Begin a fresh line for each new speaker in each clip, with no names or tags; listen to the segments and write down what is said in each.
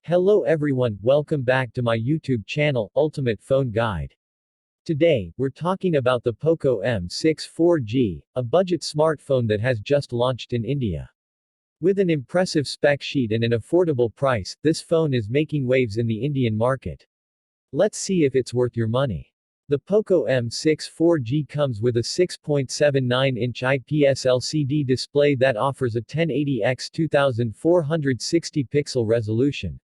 Hello everyone, welcome back to my YouTube channel, Ultimate Phone Guide. Today, we're talking about the Poco M6 4G, a budget smartphone that has just launched in India. With an impressive spec sheet and an affordable price, this phone is making waves in the Indian market. Let's see if it's worth your money. The Poco M6 4G comes with a 6.79-inch IPS LCD display that offers a 1080x 2460 pixel resolution.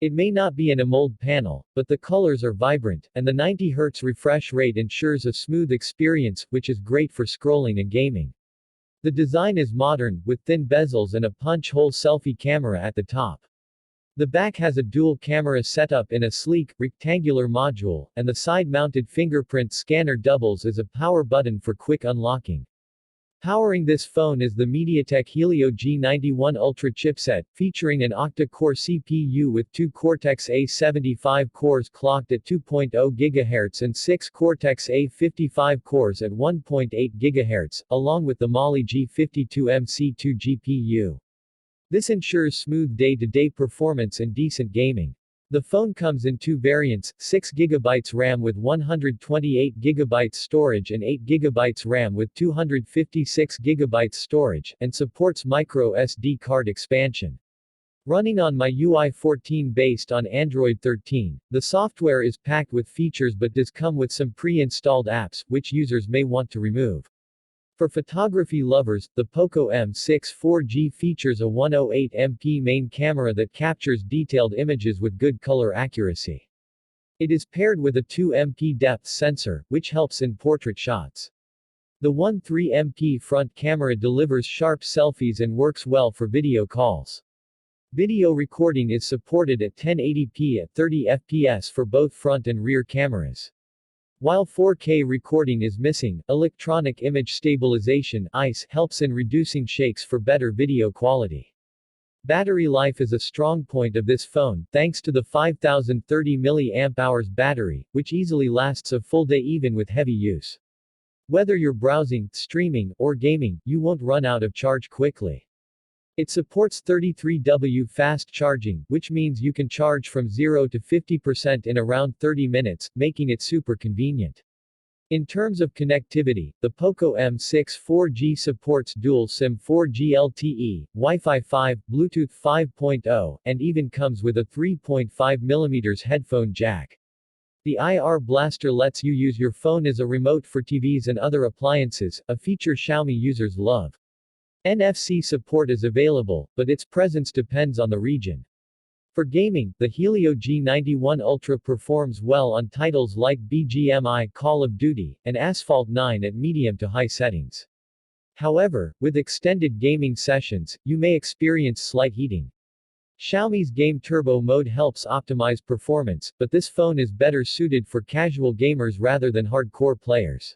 It may not be an AMOLED panel, but the colors are vibrant, and the 90 Hz refresh rate ensures a smooth experience, which is great for scrolling and gaming. The design is modern, with thin bezels and a punch-hole selfie camera at the top. The back has a dual camera setup in a sleek, rectangular module, and the side-mounted fingerprint scanner doubles as a power button for quick unlocking. Powering this phone is the MediaTek Helio G91 Ultra chipset, featuring an octa-core CPU with 2 Cortex-A75 cores clocked at 2.0 GHz and 6 Cortex-A55 cores at 1.8 GHz, along with the Mali G52MC2 GPU. This ensures smooth day-to-day performance and decent gaming. The phone comes in two variants, 6GB RAM with 128GB storage and 8GB RAM with 256GB storage, and supports micro SD card expansion. Running on MIUI 14 based on Android 13, the software is packed with features but does come with some pre-installed apps, which users may want to remove. For photography lovers, the Poco M6 4G features a 108MP main camera that captures detailed images with good color accuracy. It is paired with a 2MP depth sensor, which helps in portrait shots. The 13MP front camera delivers sharp selfies and works well for video calls. Video recording is supported at 1080p at 30 fps for both front and rear cameras. While 4K recording is missing, electronic image stabilization (EIS) helps in reducing shakes for better video quality. Battery life is a strong point of this phone, thanks to the 5030 mAh battery, which easily lasts a full day even with heavy use. Whether you're browsing, streaming, or gaming, you won't run out of charge quickly. It supports 33W fast charging, which means you can charge from 0 to 50% in around 30 minutes, making it super convenient. In terms of connectivity, the Poco M6 4G supports dual SIM 4G LTE, Wi-Fi 5, Bluetooth 5.0, and even comes with a 3.5mm headphone jack. The IR Blaster lets you use your phone as a remote for TVs and other appliances, a feature Xiaomi users love. NFC support is available, but its presence depends on the region. For gaming, the Helio G91 Ultra performs well on titles like BGMI Call of Duty, and Asphalt 9 at medium to high settings. However, with extended gaming sessions, you may experience slight heating. Xiaomi's Game Turbo mode helps optimize performance, but this phone is better suited for casual gamers rather than hardcore players.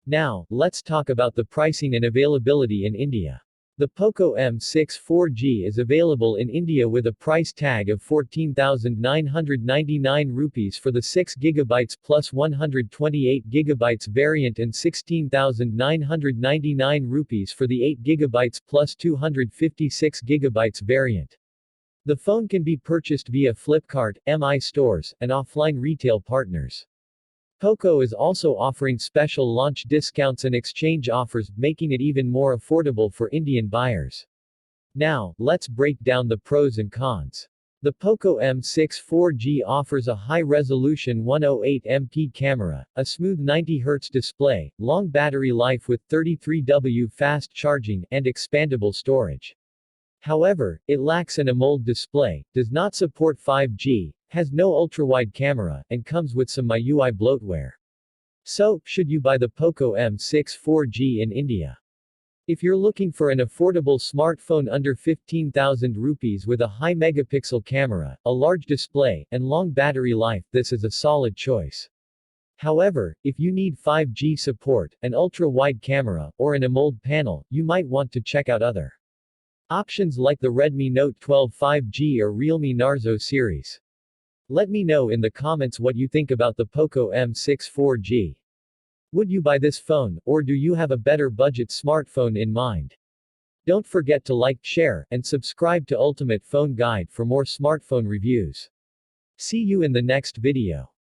Now, let's talk about the pricing and availability in India. The Poco M6 4G is available in India with a price tag of 14,999 rupees for the 6GB plus 128GB variant and 16,999 rupees for the 8GB plus 256GB variant. The phone can be purchased via Flipkart, MI stores, and offline retail partners. Poco is also offering special launch discounts and exchange offers, making it even more affordable for Indian buyers. Now, let's break down the pros and cons. The Poco M6 4G offers a high-resolution 108MP camera, a smooth 90 Hz display, long battery life with 33W fast charging, and expandable storage. However, it lacks an AMOLED display, does not support 5G, has no ultra-wide camera, and comes with some MIUI bloatware. So, should you buy the Poco M6 4G in India? If you're looking for an affordable smartphone under 15,000 rupees with a high megapixel camera, a large display, and long battery life, this is a solid choice. However, if you need 5G support, an ultra-wide camera, or an AMOLED panel, you might want to check out other options like the Redmi Note 12 5G or Realme Narzo series. Let me know in the comments what you think about the Poco M6 4G. Would you buy this phone, or do you have a better budget smartphone in mind? Don't forget to like, share, and subscribe to Ultimate Phone Guide for more smartphone reviews. See you in the next video.